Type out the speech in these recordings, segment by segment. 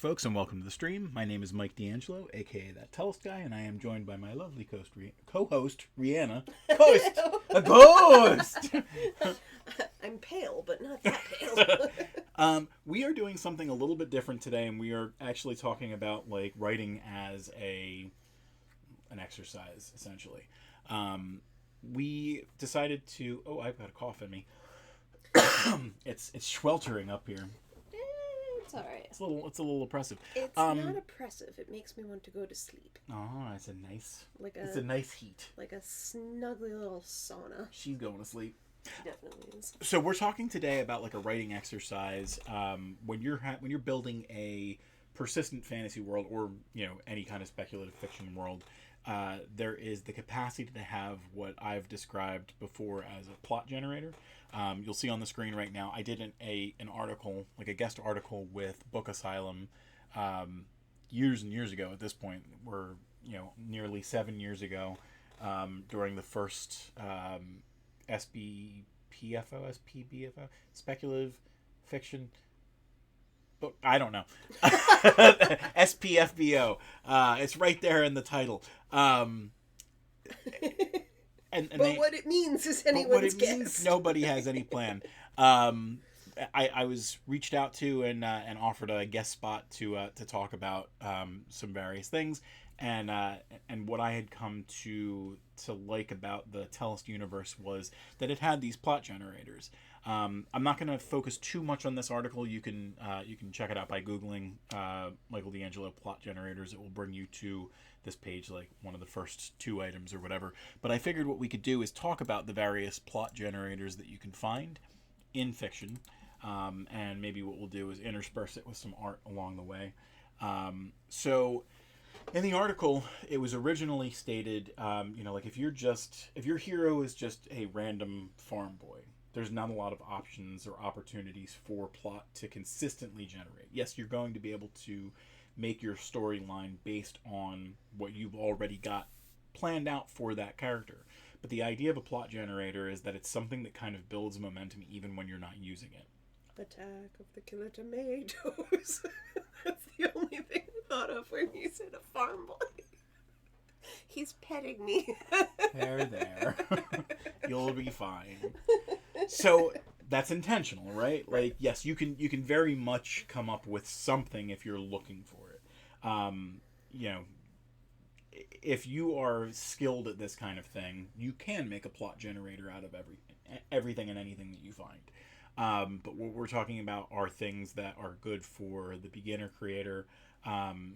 folks, and welcome to the stream. My name is Mike D'Angelo, aka That Tellest Guy, and I am joined by my lovely co-host, Rihanna. A ghost! I'm pale, but not that pale. We are doing something a little bit different today, and we are actually talking about like writing as an exercise, essentially. We decided to. Oh, I've got a cough in me. It's sweltering up here. It's alright. It's a little oppressive. It's not oppressive. It makes me want to go to sleep. Oh, it's a nice heat. Like a snuggly little sauna. She's going to sleep. She definitely is. So we're talking today about like a writing exercise. When you're building a persistent fantasy world, or any kind of speculative fiction world, there is the capacity to have what I've described before as a plot generator. You'll see on the screen right now, I did an article, like a guest article with Book Asylum years and years ago. At this point, we're nearly 7 years ago, during the first SPBFO, speculative fiction book. I don't know. SPFBO. It's right there in the title. What it means is anyone's guess. Nobody has any plan. I was reached out to and offered a guest spot to talk about some various things, and what I had come to like about the Tellest universe was that it had these plot generators. I'm not going to focus too much on this article. You can check it out by googling Michael D'Angelo plot generators. It will bring you to this page, like one of the first 2 items or whatever. But I figured what we could do is talk about the various plot generators that you can find in fiction, and maybe what we'll do is intersperse it with some art along the way. So in the article, it was originally stated, like if your hero is just a random farm boy, there's not a lot of options or opportunities for plot to consistently generate. Yes, you're going to be able to make your storyline based on what you've already got planned out for that character. But the idea of a plot generator is that it's something that kind of builds momentum even when you're not using it. Attack of the Killer Tomatoes. That's the only thing I thought of when you said a farm boy. He's petting me. There. You'll be fine. So that's intentional, right? Like, yes, you can very much come up with something if you're looking for it. If you are skilled at this kind of thing, you can make a plot generator out of everything and anything that you find. But what we're talking about are things that are good for the beginner creator,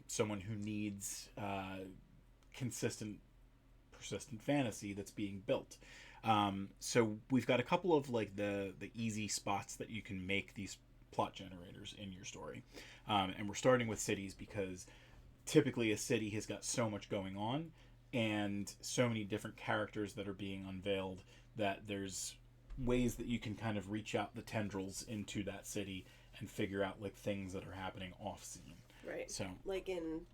someone who needs consistent, persistent fantasy that's being built. So we've got a couple of like the easy spots that you can make these plot generators in your story. And we're starting with cities because typically a city has got so much going on and so many different characters that are being unveiled that there's ways that you can kind of reach out the tendrils into that city and figure out like things that are happening off scene. Right. So, like in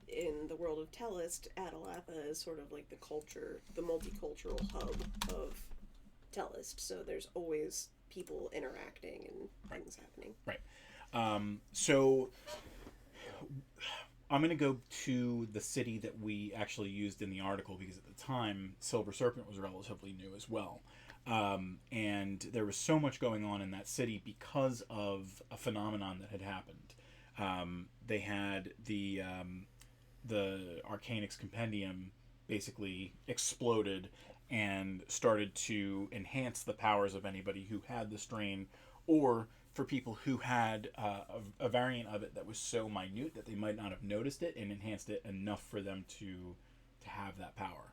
the world of Tellest, Adelatha is sort of like the multicultural hub of Tellest. So there's always people interacting and things happening. Right. So I'm going to go to the city that we actually used in the article because at the time Silver Serpent was relatively new as well. And there was so much going on in that city because of a phenomenon that had happened. They had the Arcanix Compendium basically exploded and started to enhance the powers of anybody who had the strain, or for people who had a variant of it that was so minute that they might not have noticed it and enhanced it enough for them to have that power.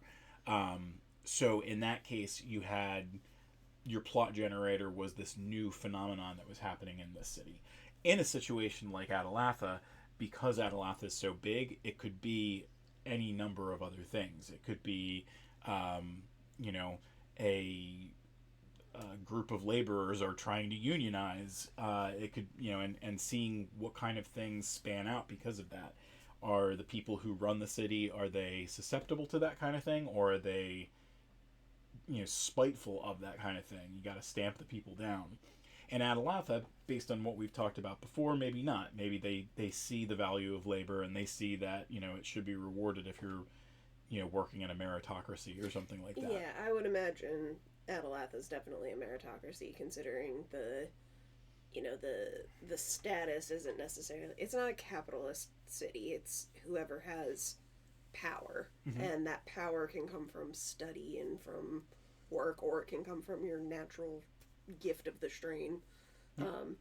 So in that case, you had your plot generator was this new phenomenon that was happening in this city. In a situation like Adelatha, because Adelatha is so big, it could be any number of other things. It could be, a group of laborers are trying to unionize. It could, and seeing what kind of things span out because of that. Are the people who run the city, are they susceptible to that kind of thing, or are they, spiteful of that kind of thing? You got to stamp the people down. In Adelatha, based on what we've talked about before, maybe not. Maybe they see the value of labor and they see that, it should be rewarded if you're, working in a meritocracy or something like that. Yeah, I would imagine Adelatha is definitely a meritocracy, considering the status isn't necessarily, it's not a capitalist city. It's whoever has power, Mm-hmm. and that power can come from study and from work, or it can come from your natural gift of the strain. Um,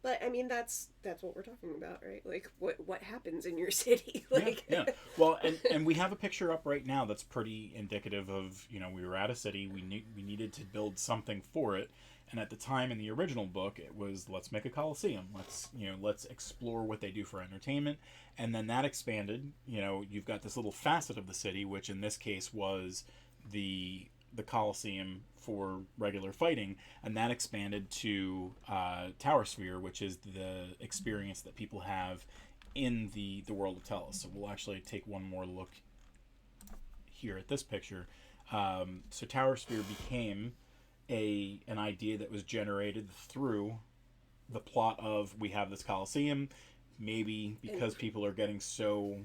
but I mean, that's what we're talking about, right? Like, what happens in your city? Like, Yeah, yeah. Well, and we have a picture up right now that's pretty indicative of, we were at a city, we needed to build something for it, and at the time in the original book, it was, let's make a coliseum, let's explore what they do for entertainment, and then that expanded. You've got this little facet of the city, which in this case was the Coliseum for regular fighting, and that expanded to Tower Sphere, which is the experience that people have in the world of Tellus. So we'll actually take one more look here at this picture. So Tower Sphere became an idea that was generated through the plot of, we have this Coliseum, maybe because people are getting so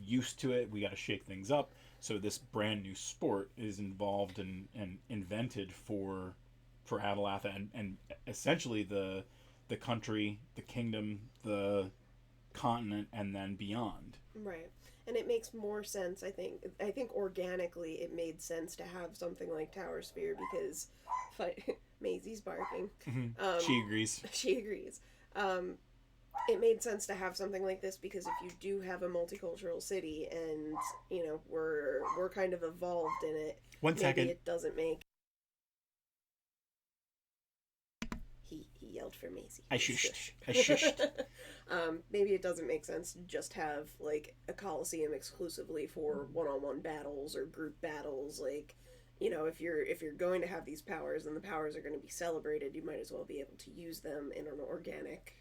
used to it, we got to shake things up. So this brand new sport is involved and invented for Adelatha and essentially the country, the kingdom, the continent, and then beyond. right. And it makes more sense, I think. I think organically it made sense to have something like Tower Sphere because Maisie's barking. Mm-hmm. Um, She agrees. she agrees. It made sense to have something like this because if you do have a multicultural city and we're kind of evolved in it, One maybe second. it doesn't make. He yelled for Maisie. I shushed. I shushed. Maybe it doesn't make sense to just have like a coliseum exclusively for one-on-one battles or group battles. Like, if you're going to have these powers and the powers are going to be celebrated, you might as well be able to use them in an organic,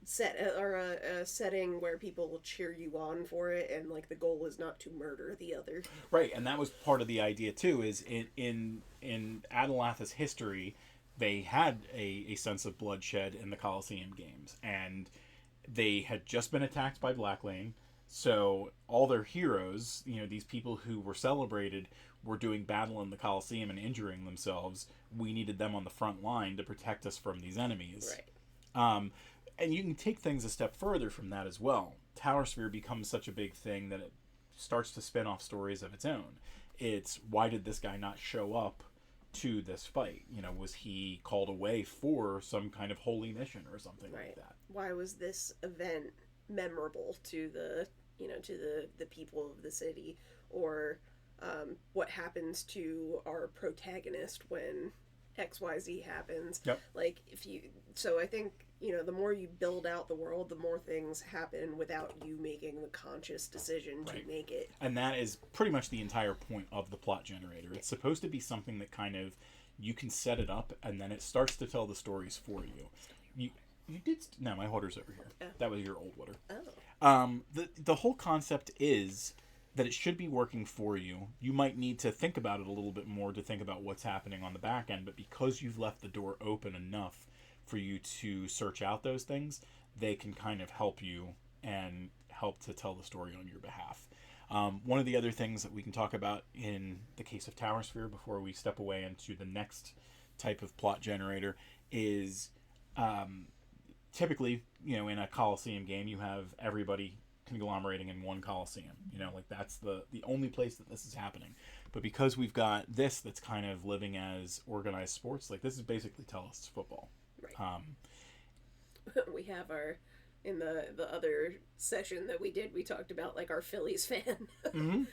set or a setting where people will cheer you on for it, and like the goal is not to murder the other. Right, and that was part of the idea too. Is in Adelatha's history, they had a sense of bloodshed in the Colosseum games, and they had just been attacked by Blacklane. So all their heroes, these people who were celebrated, were doing battle in the Colosseum and injuring themselves. We needed them on the front line to protect us from these enemies. Right. And you can take things a step further from that as well. Tower Sphere becomes such a big thing that it starts to spin off stories of its own. It's, why did this guy not show up to this fight? Was he called away for some kind of holy mission or something Right. like that? Why was this event memorable to the people of the city, or what happens to our protagonist when XYZ happens? Yep. Like, so I think, the more you build out the world, the more things happen without you making the conscious decision to Right. make it. And that is pretty much the entire point of the plot generator. It's supposed to be something that kind of, you can set it up and then it starts to tell the stories for you. You did no, my water's over here. Oh. That was your old water. Oh. The whole concept is that it should be working for you. You might need to think about it a little bit more to think about what's happening on the back end, but because you've left the door open enough for you to search out those things, they can kind of help you and help to tell the story on your behalf. One of the other things that we can talk about in the case of Tower Sphere before we step away into the next type of plot generator is typically, in a Coliseum game, you have everybody conglomerating in one Coliseum. Like that's the only place that this is happening. But because we've got this that's kind of living as organized sports, like this is basically Tellest's football. Right. We have in the other session that we did, we talked about like our Phillies fan, Mm-hmm.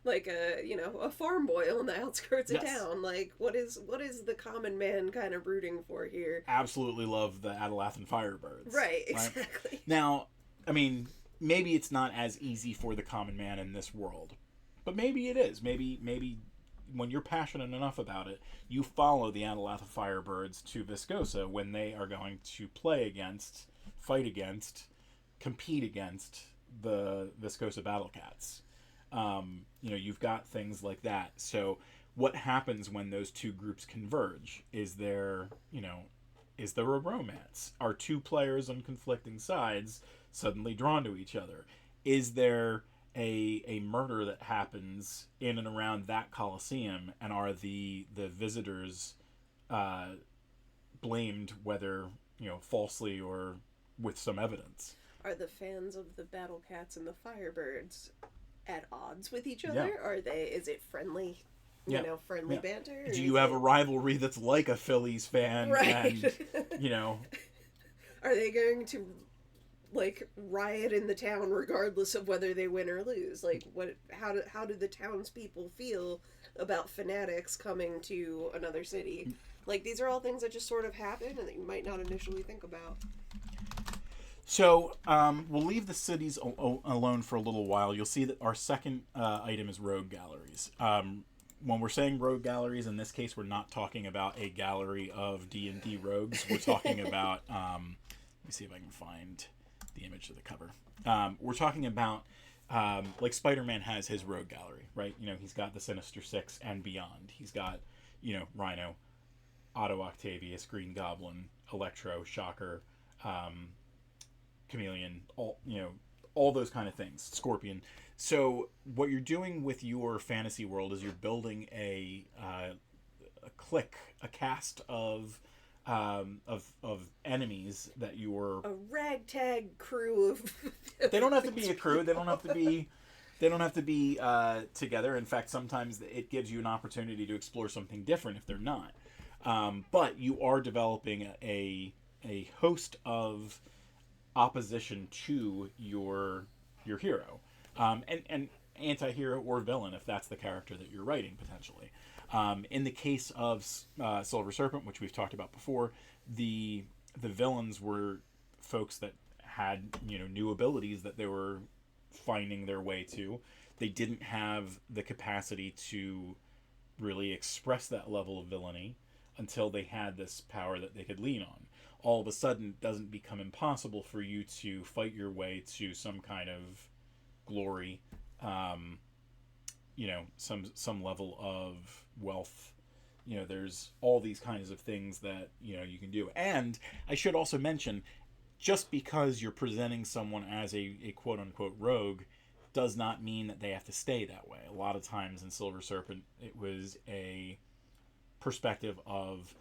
like a farm boy on the outskirts of Yes. town. Like, what is the common man kind of rooting for here? Absolutely love the Adelathan Firebirds. Right, exactly. Now, I mean, maybe it's not as easy for the common man in this world, but maybe it is. Maybe when you're passionate enough about it, you follow the Adelatha Firebirds to Viscosa when they are going to play against, fight against, compete against the Viscosa Battle Cats. You've got things like that. So what happens when those two groups converge? Is there, is there a romance? Are two players on conflicting sides suddenly drawn to each other? Is there a murder that happens in and around that coliseum, and are the visitors uh, blamed, whether falsely or with some evidence? Are the fans of the Battle Cats and the Firebirds at odds with each Yeah, other? Are they? Is it friendly? yeah, Friendly yeah. banter? Do you have a rivalry that's like a Phillies fan, right? and you know Are they going to like riot in the town regardless of whether they win or lose? Like, what? How do the townspeople feel about fanatics coming to another city? Like, these are all things that just sort of happen and that you might not initially think about. So we'll leave the cities alone for a little while. You'll see that our second item is rogue galleries. When we're saying rogue galleries, in this case, we're not talking about a gallery of D&D rogues. We're talking about, let me see if I can find the image of the cover. We're talking about, like Spider-Man has his rogue gallery, right? He's got the Sinister Six and beyond. He's got, Rhino, Otto Octavius, Green Goblin, Electro, Shocker, Chameleon, all those kind of things. Scorpion. So what you're doing with your fantasy world is you're building a clique, a cast of enemies that you're. A ragtag crew of. They don't have to be a crew. They don't have to be. They don't have to be together. In fact, sometimes it gives you an opportunity to explore something different if they're not. But you are developing a host of opposition to your hero, and anti-hero or villain if that's the character that you're writing potentially. In the case of Silver Serpent, which we've talked about before, the villains were folks that had new abilities that they were finding their way to. They didn't have the capacity to really express that level of villainy until they had this power that they could lean on. All of a sudden, it doesn't become impossible for you to fight your way to some kind of glory, some level of wealth. There's all these kinds of things that you can do. And I should also mention, just because you're presenting someone as a quote unquote rogue does not mean that they have to stay that way. A lot of times in Silver Serpent, it was a perspective of,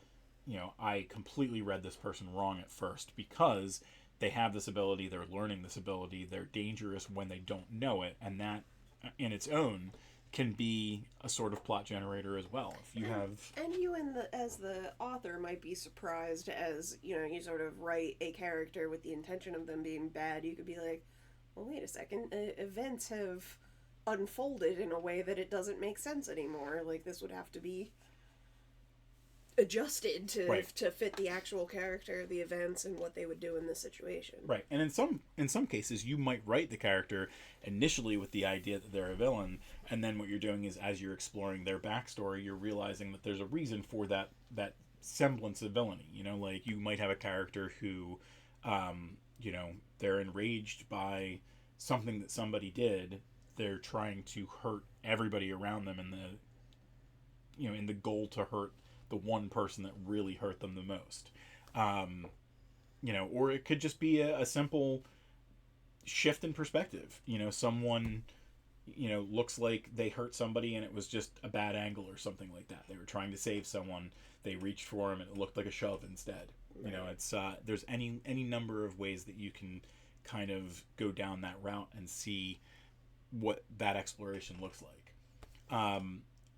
I completely read this person wrong at first because they have this ability, they're learning this ability, they're dangerous when they don't know it, and that in its own can be a sort of plot generator as well. If you have, and you as the author might be surprised as you sort of write a character with the intention of them being bad. You could be like, well, wait a second, events have unfolded in a way that it doesn't make sense anymore. Like, this would have to be adjusted to fit the actual character, the events, and what they would do in this situation. Right. And in some cases, you might write the character initially with the idea that they're a villain, and then what you're doing is, as you're exploring their backstory, you're realizing that there's a reason for that semblance of villainy. Like you might have a character who, they're enraged by something that somebody did. They're trying to hurt everybody around them in the goal to hurt the one person that really hurt them the most. Or it could just be a simple shift in perspective. Someone, looks like they hurt somebody and it was just a bad angle or something like that. They were trying to save someone. They reached for him and it looked like a shove instead. Right. It's there's any number of ways that you can kind of go down that route and see what that exploration looks like.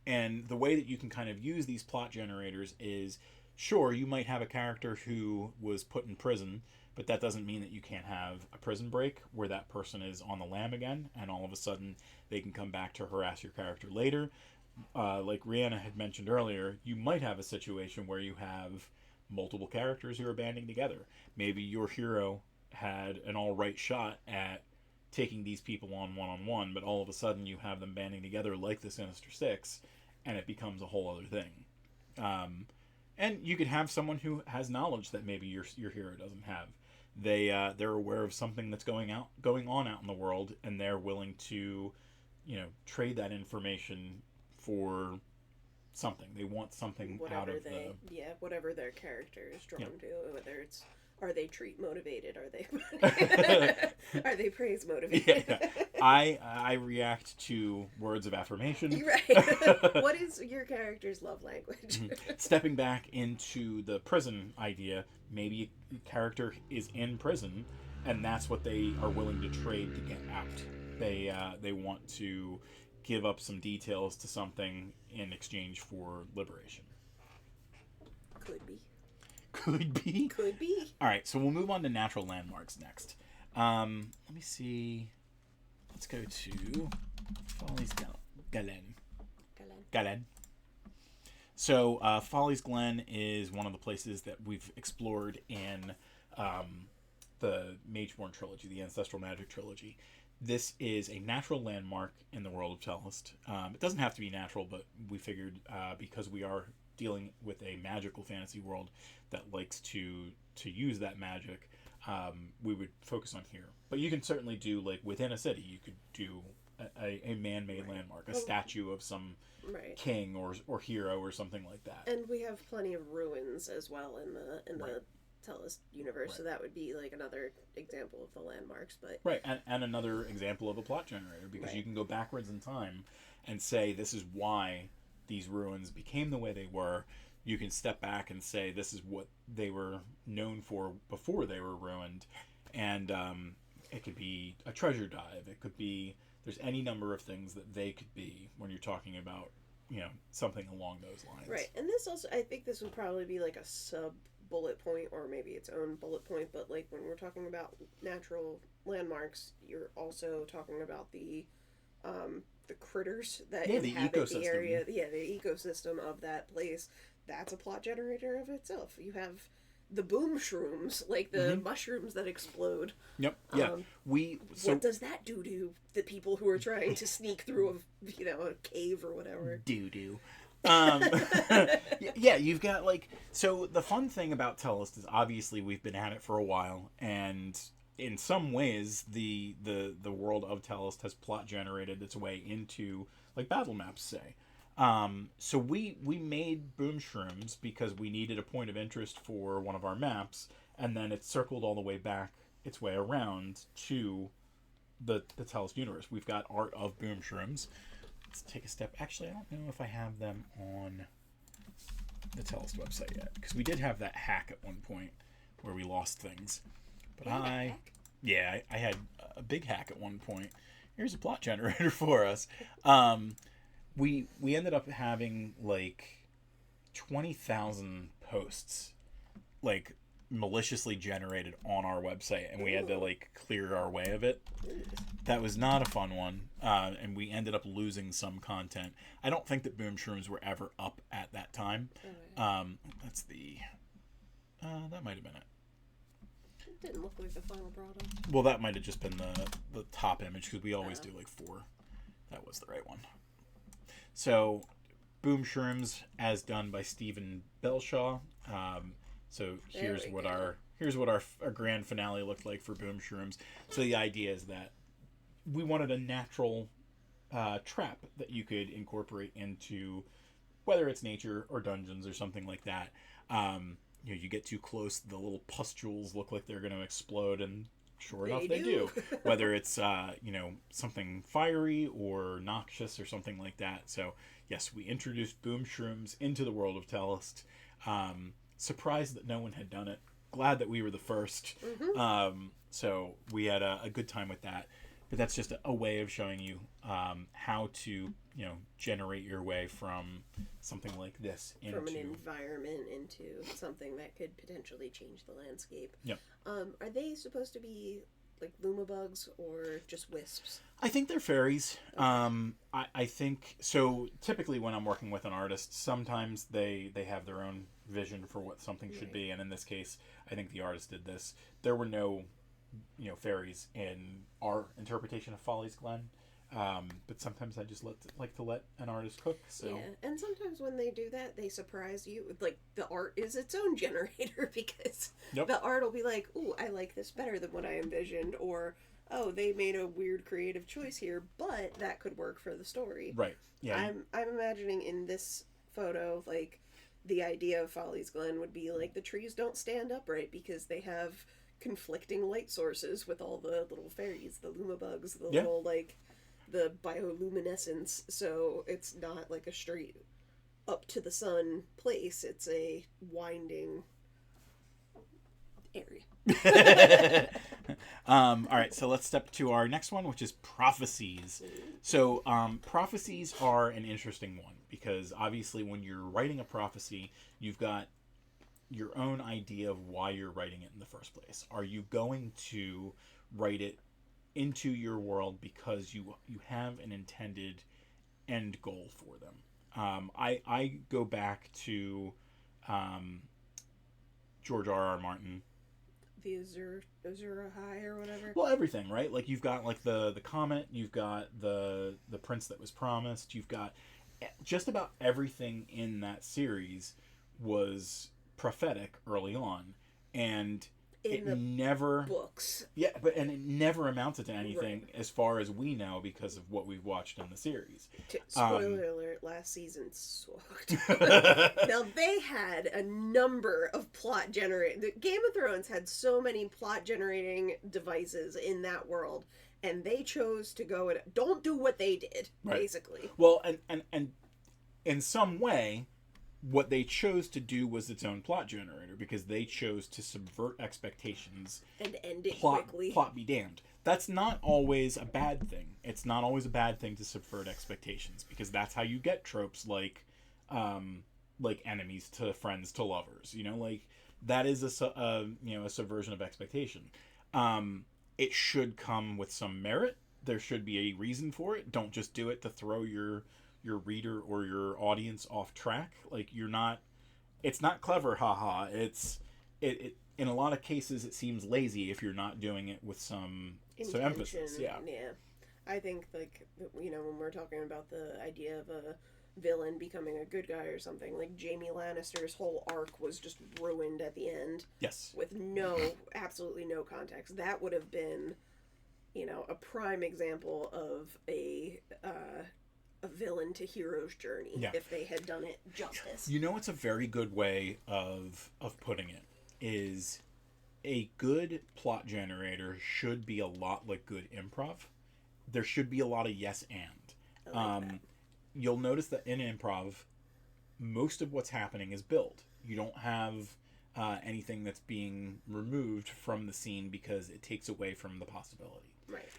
And the way that you can kind of use these plot generators is, sure, you might have a character who was put in prison, but that doesn't mean that you can't have a prison break where that person is on the lam again, and all of a sudden they can come back to harass your character later. Like Rihanna had mentioned earlier, you might have a situation where you have multiple characters who are banding together. Maybe your hero had an all-right shot at taking these people on one-on-one, but all of a sudden you have them banding together like the Sinister Six, and it becomes a whole other thing. And you could have someone who has knowledge that maybe your hero doesn't have. They're aware of something that's going on out in the world, and they're willing to, trade that information for something. They want something out of the. Whatever their character is drawn Yep. to, whether it's are they treat motivated, are they are they praise motivated? Yeah, I react to words of affirmation. Right. What is your character's love language? Stepping back into the prison idea, maybe a character is in prison, and that's what they are willing to trade to get out. They want to give up some details to something in exchange for liberation. Could be. Could be. Could be. All right, so we'll move on to natural landmarks next. Let me see. Let's go to Follies Glen. Galen. So, Follies Glen is one of the places that we've explored in the Mageborn trilogy, the Ancestral Magic trilogy. This is a natural landmark in the world of Tellest. It doesn't have to be natural, but we figured because we are dealing with a magical fantasy world that likes to use that magic, we would focus on here. But you can certainly do, like, within a city, you could do a man-made landmark, a statue of some king or hero or something like that. And we have plenty of ruins as well in the Tellest universe, so that would be like another example of the landmarks. But and another example of a plot generator, because you can go backwards in time and say this is why these ruins became the way they were. You can step back and say this is what they were known for before they were ruined, and it could be a treasure dive. It could be, there's any number of things that they could be when you're talking about, something along those lines. Right, and this also, I think this would probably be like a sub bullet point, or maybe its own bullet point, but like when we're talking about natural landmarks, you're also talking about the critters that inhabit the area, the ecosystem of that place. That's a plot generator of itself. You have the boom shrooms, like the mushrooms that explode. Yep. Yeah. What does that do to the people who are trying to sneak through a cave or whatever? Doo-doo. Yeah, you've got, like, so the fun thing about Tellest is obviously we've been at it for a while, and in some ways the world of Tellest has plot generated its way into, like, battle maps, say. So we made boom shrooms because we needed a point of interest for one of our maps, and then it circled all the way back its way around to the Tellest universe. We've got art of boom shrooms. Let's take a step. Actually, I don't know if I have them on the Tellest website yet, because we did have that hack at one point where we lost things. But I had a big hack at one point. Here's a plot generator for us. We ended up having like 20,000 posts, like, maliciously generated on our website, and we had to, like, clear our way of it. That was not a fun one, and we ended up losing some content. I don't think that boom shrooms were ever up at that time. That's the that might have been it. It didn't look like the final product. Well, that might have just been the top image, because we always do like 4. That was the right one. So, boom shrooms as done by Stephen Belshaw. So here's what our grand finale looked like for boom shrooms. So the idea is that we wanted a natural trap that you could incorporate into, whether it's nature or dungeons or something like that. You get too close, the little pustules look like they're going to explode, and sure enough, they do. Whether it's something fiery or noxious or something like that. So yes, we introduced boom shrooms into the world of Tellest. Surprised that no one had done it. Glad that we were the first. So we had a good time with that. But that's just a way of showing you how to generate your way from something like this into, from an environment into something that could potentially change the landscape. Yep. Are they supposed to be like lumabugs or just wisps? I think they're fairies. I think so. Typically, when I'm working with an artist, sometimes they have their own vision for what something should be, and in this case, I think the artist did this. There were no, fairies in our interpretation of Follies Glen. But sometimes I just like to let an artist cook. So yeah, and sometimes when they do that, they surprise you. Like, the art is its own generator, because the art will be like, "Ooh, I like this better than what I envisioned," or "Oh, they made a weird creative choice here, but that could work for the story." Right. Yeah. I'm imagining in this photo, like the idea of Folly's Glen would be like the trees don't stand upright because they have conflicting light sources with all the little fairies, the lumabugs, the Yeah. little like the bioluminescence. So it's not like a straight up to the sun place. It's a winding area. All right, so let's step to our next one, which is prophecies. So, prophecies are an interesting one because obviously, when you're writing a prophecy, you've got your own idea of why you're writing it in the first place. Are you going to write it into your world because you have an intended end goal for them? I go back to George R. R. Martin. The Azura High or whatever. Well, everything, right? Like you've got like the comet, you've got the prince that was promised, you've got just about everything in that series was prophetic early on, and In the never books. yeah, but and it never amounted to anything Right. as far as we know because of what we've watched in the series. Spoiler alert, last season sucked. Now, they had a number of plot generating. Game of Thrones had so many plot generating devices in that world, and they chose to go and don't do what they did, Right. basically. Well, and in some way, what they chose to do was its own plot generator because they chose to subvert expectations. And end it plot, quickly. Plot be damned. That's not always a bad thing. It's not always a bad thing to subvert expectations because that's how you get tropes like enemies to friends to lovers. You know, like that is a subversion of expectation. It should come with some merit. There should be a reason for it. Don't just do it to throw your reader or your audience off track. Like it's not clever, haha. It in a lot of cases it seems lazy if you're not doing it with some emphasis. Yeah. I think like when we're talking about the idea of a villain becoming a good guy or something, like Jaime Lannister's whole arc was just ruined at the end. Yes. With absolutely no context. That would have been, a prime example of a villain to hero's journey if they had done it justice. It's a very good way of putting it is a good plot generator should be a lot like good improv. There should be a lot of yes and. I like that. You'll notice that in improv, most of what's happening is build. You don't have anything that's being removed from the scene because it takes away from the possibility. Right.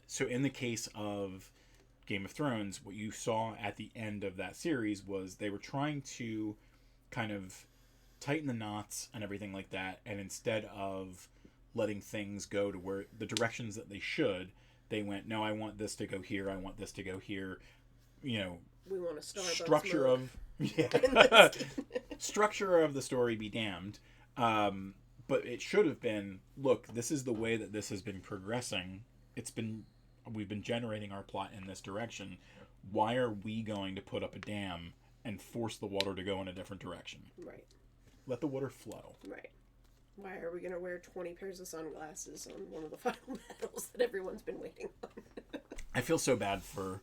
So in the case of Game of Thrones, what you saw at the end of that series was they were trying to kind of tighten the knots and everything like that, and instead of letting things go to where the directions that they should, they went, no, I want this to go here, I want this to go here. We want a Starbucks structure mug. Structure of the story be damned. But it should have been, look, this is the way that this has been progressing. We've been generating our plot in this direction. Why are we going to put up a dam and force the water to go in a different direction? Right. Let the water flow. Right. Why are we going to wear 20 pairs of sunglasses on one of the final battles that everyone's been waiting on? I feel so bad for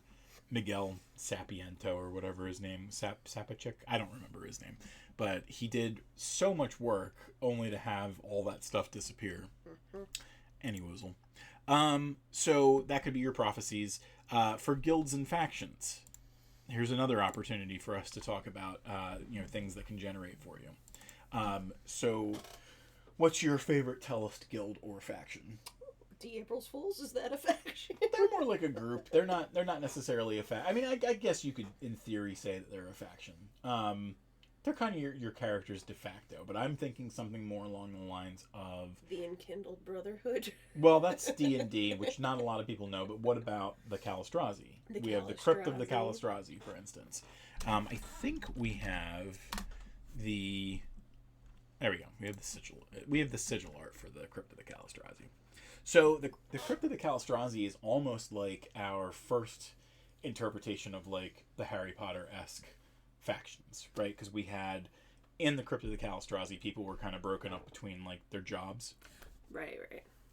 Miguel Sapiento or whatever his name, Sapachik. I don't remember his name, but he did so much work only to have all that stuff disappear. Mm-hmm. Any woozle. So that could be your prophecies. For guilds and factions, here's another opportunity for us to talk about things that can generate for you. So what's your favorite Tellest guild or faction? April's Fools, is that a faction? They're more like a group. They're not necessarily a faction. I mean, I guess you could in theory say that they're a faction. They're kind of your characters de facto, but I'm thinking something more along the lines of the Enkindled Brotherhood. Well, that's D&D, which not a lot of people know. But what about the Calistrazi? We have the Crypt of the Calistrazi, for instance. I think we have the. There we go. We have the sigil. We have the sigil art for the Crypt of the Calistrazi. So the Crypt of the Calistrazi is almost like our first interpretation of like the Harry Potter-esque factions, right? Because we had in the Crypt of the Calistrazi, people were kind of broken up between like their jobs. Right.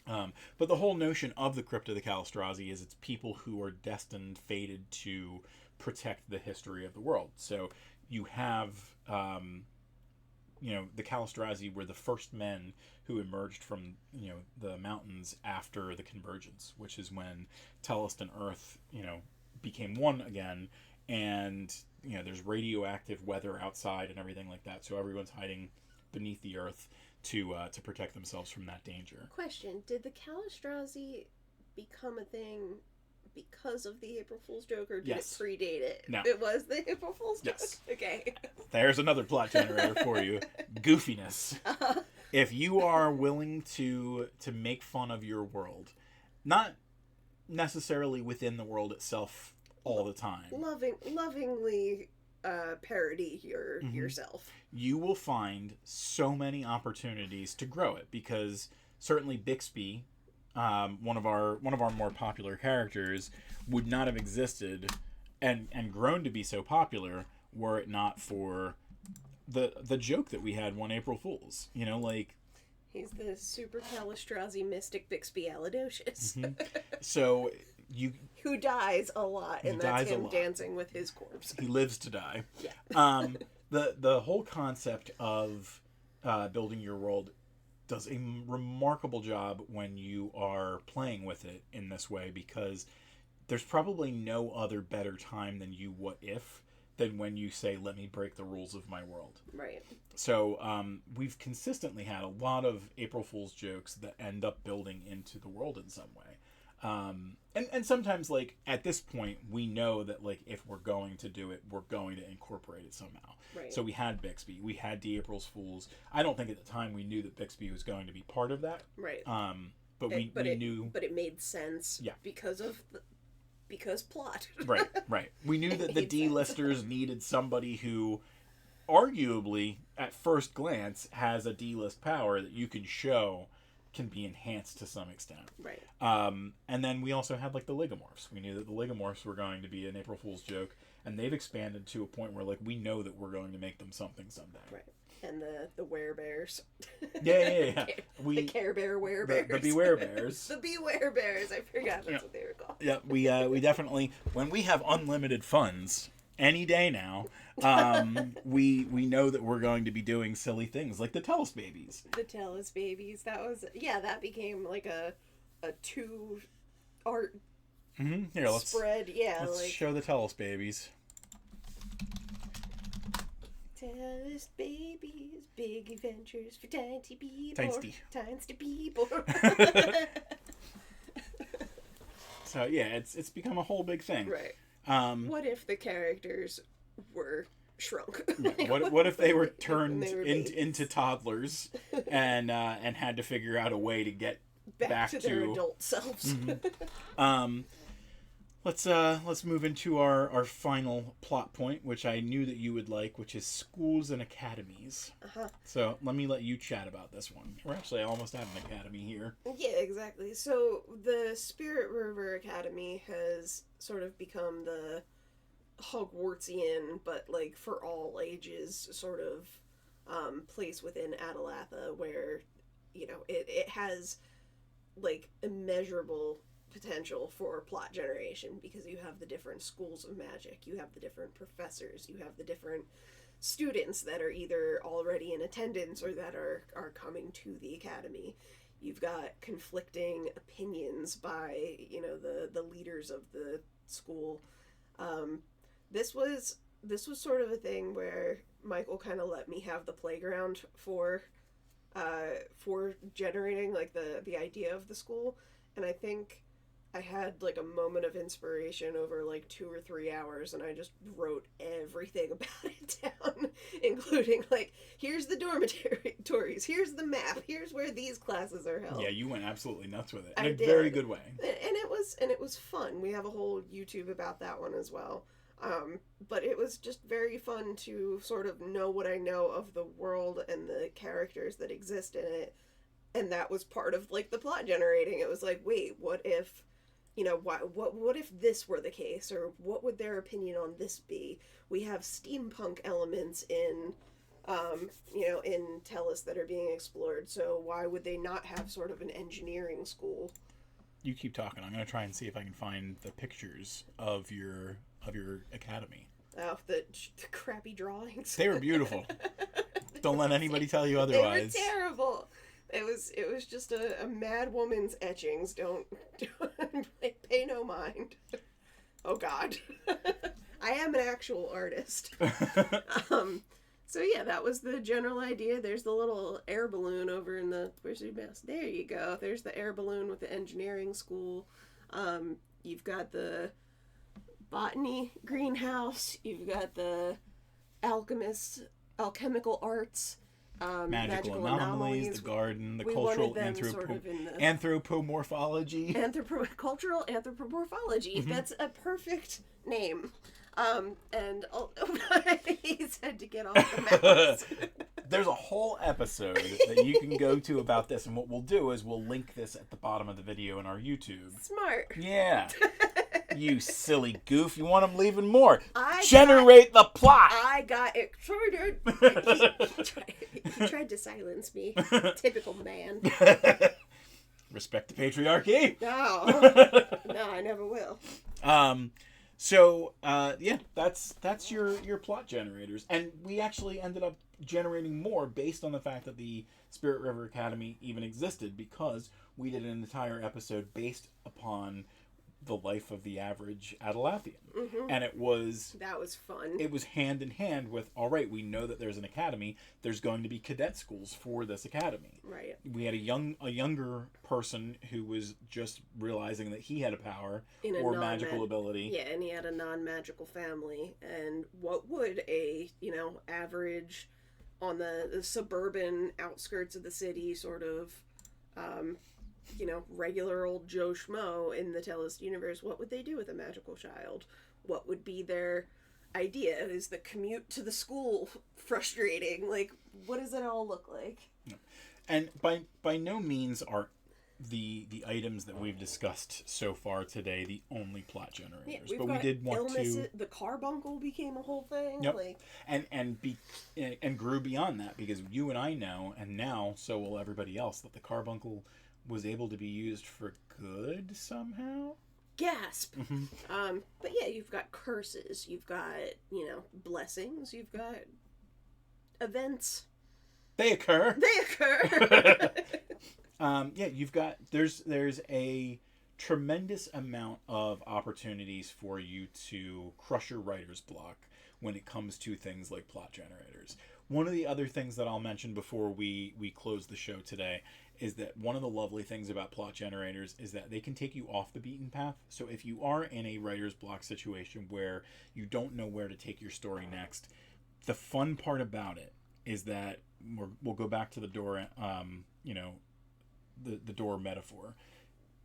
But the whole notion of the Crypt of the Calistrazi is it's people who are destined, fated to protect the history of the world. So you have the Calistrazi were the first men who emerged from the mountains after the convergence, which is when Tellest and Earth became one again, and there's radioactive weather outside and everything like that, so everyone's hiding beneath the Earth to protect themselves from that danger. Question: did the Calistrazi become a thing because of the April Fool's joke, or did Yes. it predate it? No. It was the April Fool's joke? Yes. Okay. There's another plot generator for you. Goofiness. If you are willing to make fun of your world, not necessarily within the world itself all the time, Lovingly parody yourself. you will find so many opportunities to grow it, because certainly Bixby, one of our more popular characters, would not have existed and grown to be so popular were it not for the joke that we had one April Fool's. He's the super Calistrazi mystic Bixby Alidocious. So who dies a lot, and that's him dancing with his corpse. He lives to die. Yeah. The whole concept of building your world does a remarkable job when you are playing with it in this way, because there's probably no other better time than than when you say, let me break the rules of my world. Right. So we've consistently had a lot of April Fool's jokes that end up building into the world in some way. And sometimes, like, at this point, we know that, like, if we're going to do it, we're going to incorporate it somehow. Right. So we had Bixby. We had the April's Fools. I don't think at the time we knew that Bixby was going to be part of that. Right. But we knew... But it made sense. Yeah. Because plot. Right. We knew that the D-listers needed somebody who, arguably, at first glance, has a D-list power that you can show can be enhanced to some extent. Right. And then we also had, like, the Ligomorphs. We knew that the Ligomorphs were going to be an April Fool's joke, and they've expanded to a point where, like, we know that we're going to make them something someday. Right. And the werebears. Yeah. The Care Bear werebears. The Beware Bears. The Beware Bears. I forgot that's what they were called. Yeah, we definitely, when we have unlimited funds any day now, we know that we're going to be doing silly things like the Tellest babies. The Tellest babies. That became like a two art Here, let's spread. Yeah, let's like show the Tellest babies. Tellest babies, big adventures for tiny people. Tiny people. So yeah, it's become a whole big thing. Right. What if the characters were shrunk? What if they were turned they were into toddlers and had to figure out a way to get back to their adult selves? Let's move into our final plot point, which I knew that you would like, which is schools and academies. So let me let you chat about this one. We're actually almost at an academy here. Yeah, exactly. So the Spirit River Academy has sort of become the Hogwartsian, but like for all ages sort of place within Adelatha, where it has like immeasurable potential for plot generation, because you have the different schools of magic, you have the different professors, you have the different students that are either already in attendance or that are coming to the academy. You've got conflicting opinions by the leaders of the school. This was sort of a thing where Michael kind of let me have the playground for generating like the idea of the school, and I think I had like a moment of inspiration over like 2 or 3 hours, and I just wrote everything about it down, including like, here's the dormitories, here's the map, here's where these classes are held. Yeah, you went absolutely nuts with it in I a did. very good way. And it was fun. We have a whole YouTube about that one as well. But it was just very fun to sort of know what I know of the world and the characters that exist in it. And that was part of like the plot generating. It was like, wait, what if, what if this were the case, or what would their opinion on this be? We have steampunk elements in Tellest that are being explored. So why would they not have sort of an engineering school? You keep talking. I'm going to try and see if I can find the pictures of your academy. Oh, the crappy drawings. They were beautiful. Don't let anybody tell you They were otherwise. terrible. It was just a mad woman's etchings. Don't pay no mind. Oh God, I am an actual artist. So yeah, that was the general idea. There's the little air balloon over in the where's your mouse? There you go. There's the air balloon with the engineering school. You've got the botany greenhouse. You've got the alchemical arts. Magical anomalies, the garden, the We cultural wanted them sort of in the anthropomorphology. cultural anthropomorphology. Mm-hmm. That's a perfect name. And he said to get off the mouse. There's a whole episode that you can go to about this, and what we'll do is we'll link this at the bottom of the video in our YouTube. Smart. Yeah. You silly goof. You want him leaving more. Generate the plot. I got excited. He tried to silence me. Typical man. Respect the patriarchy. No, I never will. So that's your plot generators, and we actually ended up generating more based on the fact that the Spirit River Academy even existed, because we did an entire episode based upon the life of the average Adelathian. Mm-hmm. And that was fun. It was hand in hand with, all right, we know that there's an academy, there's going to be cadet schools for this academy. Right. We had a younger person who was just realizing that he had a power or magical ability. Yeah, and he had a non-magical family, and what would a, average on the suburban outskirts of the city sort of regular old Joe Schmo in the Tellest universe, what would they do with a magical child? What would be their idea? Is the commute to the school frustrating? Like, what does it all look like? And by no means are the items that we've discussed so far today the only plot generators. Yeah, but we did want to. The carbuncle became a whole thing. Yep. And grew beyond that, because you and I know, and now so will everybody else, that the carbuncle was able to be used for good somehow. Gasp. Mm-hmm. But yeah, you've got curses, you've got blessings, you've got events. They occur. You've got there's a tremendous amount of opportunities for you to crush your writer's block when it comes to things like plot generators. One of the other things that I'll mention before we close the show today is that one of the lovely things about plot generators is that they can take you off the beaten path. So if you are in a writer's block situation where you don't know where to take your story next, the fun part about it is that we'll go back to the door, the door metaphor.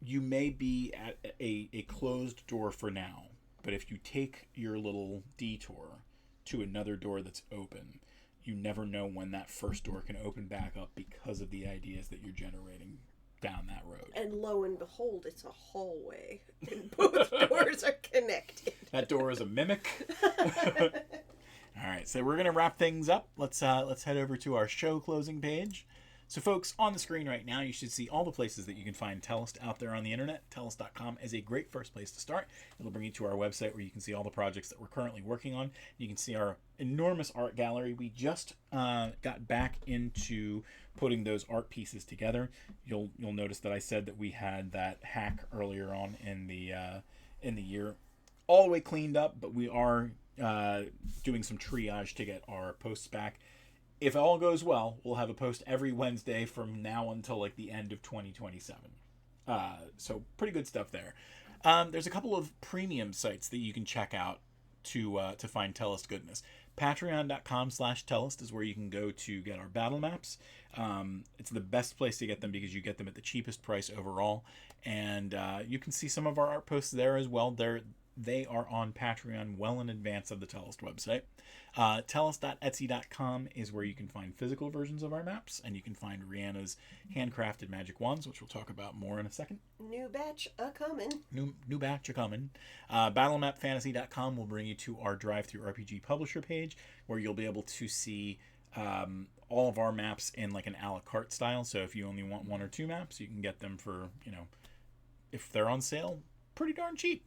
You may be at a closed door for now, but if you take your little detour to another door that's open, you never know when that first door can open back up because of the ideas that you're generating down that road. And lo and behold, it's a hallway, and both doors are connected. That door is a mimic. All right, so we're gonna wrap things up. Let's head over to our show closing page. So folks, on the screen right now, you should see all the places that you can find Tellest out there on the internet. Tellest.com is a great first place to start. It'll bring you to our website where you can see all the projects that we're currently working on. You can see our enormous art gallery. We just got back into putting those art pieces together. You'll notice that I said that we had that hack earlier on in the year, all the way cleaned up, but we are doing some triage to get our posts back. If all goes well, we'll have a post every Wednesday from now until like the end of 2027. So pretty good stuff there. There's a couple of premium sites that you can check out to find Tellest goodness. Patreon.com/Tellest is where you can go to get our battle maps. It's the best place to get them because you get them at the cheapest price overall. And you can see some of our art posts there as well. They are on Patreon well in advance of the Tellest website. Tellest.etsy.com is where you can find physical versions of our maps, and you can find Rihanna's handcrafted magic wands, which we'll talk about more in a second. New batch a-coming. New batch a-coming. Battlemapfantasy.com will bring you to our drive-through RPG publisher page, where you'll be able to see all of our maps in like an a la carte style. So if you only want one or two maps, you can get them for, if they're on sale, pretty darn cheap.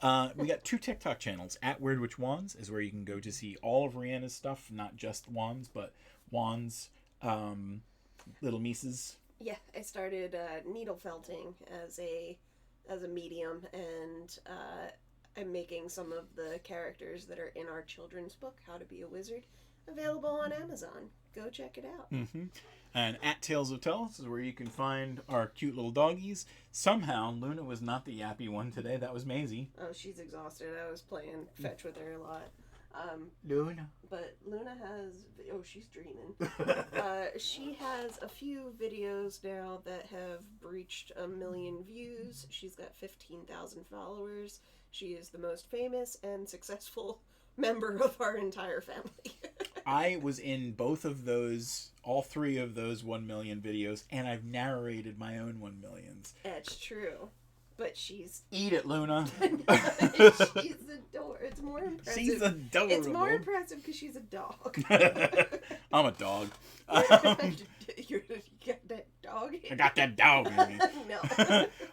We got 2 TikTok channels. At Weird Witch Wands is where you can go to see all of Rihanna's stuff, not just wands, but wands, little Mises. Yeah, I started needle felting as a medium, and I'm making some of the characters that are in our children's book, How to Be a Wizard, available on Amazon. Go check it out. Mm-hmm. And at Tales of Tellest is where you can find our cute little doggies. Somehow, Luna was not the yappy one today. That was Maisie. Oh, she's exhausted. I was playing fetch with her a lot. Luna. But Luna has... Oh, she's dreaming. She has a few videos now that have breached 1 million views. She's got 15,000 followers. She is the most famous and successful member of our entire family. I was in both of those, all 3 of those 1 million videos, and I've narrated my own 1 millions. That's true. But she's... Eat it, Luna. she's adorable. It's more impressive. She's adorable. It's more impressive because she's a dog. I'm a dog. You got that dog? I got that dog in me. No.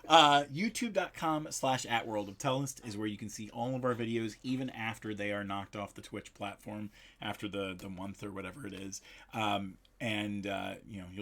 YouTube.com/@worldofTellest is where you can see all of our videos, even after they are knocked off the Twitch platform, after the month or whatever it is. You'll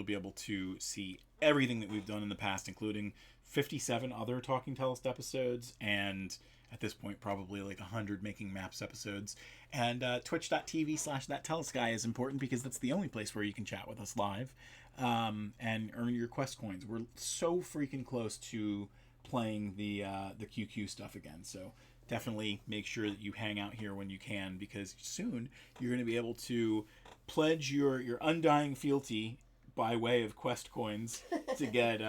be able to see everything that we've done in the past, including 57 other Talking Tellest episodes, and at this point probably like 100 Making Maps episodes. And twitch.tv/thattellestguy is important because that's the only place where you can chat with us live and earn your quest coins. We're so freaking close to playing the QQ stuff again, so definitely make sure that you hang out here when you can, because soon you're going to be able to pledge your undying fealty by way of quest coins to get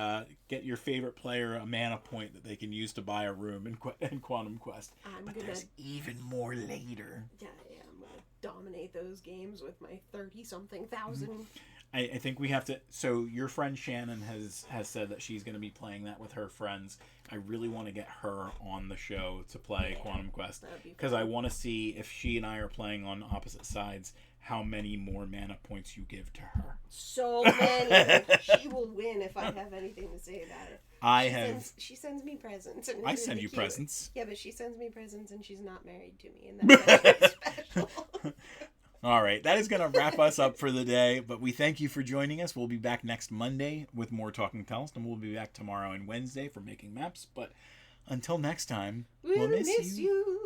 your favorite player a mana point that they can use to buy a room in Quantum Quest. There's even more later. Yeah, I'm gonna dominate those games with my 30-something thousand. I think we have to. So your friend Shannon has said that she's going to be playing that with her friends. I really want to get her on the show to play Quantum Quest, because I want to see if she and I are playing on opposite sides, how many more mana points you give to her. So many. She will win if I have anything to say about it. She sends me presents. And I send you presents. Yeah, but she sends me presents and she's not married to me, and that's actually special. All right, that is going to wrap us up for the day, but we thank you for joining us. We'll be back next Monday with more Talking Tellest, and we'll be back tomorrow and Wednesday for Making Maps, but until next time, we'll miss you.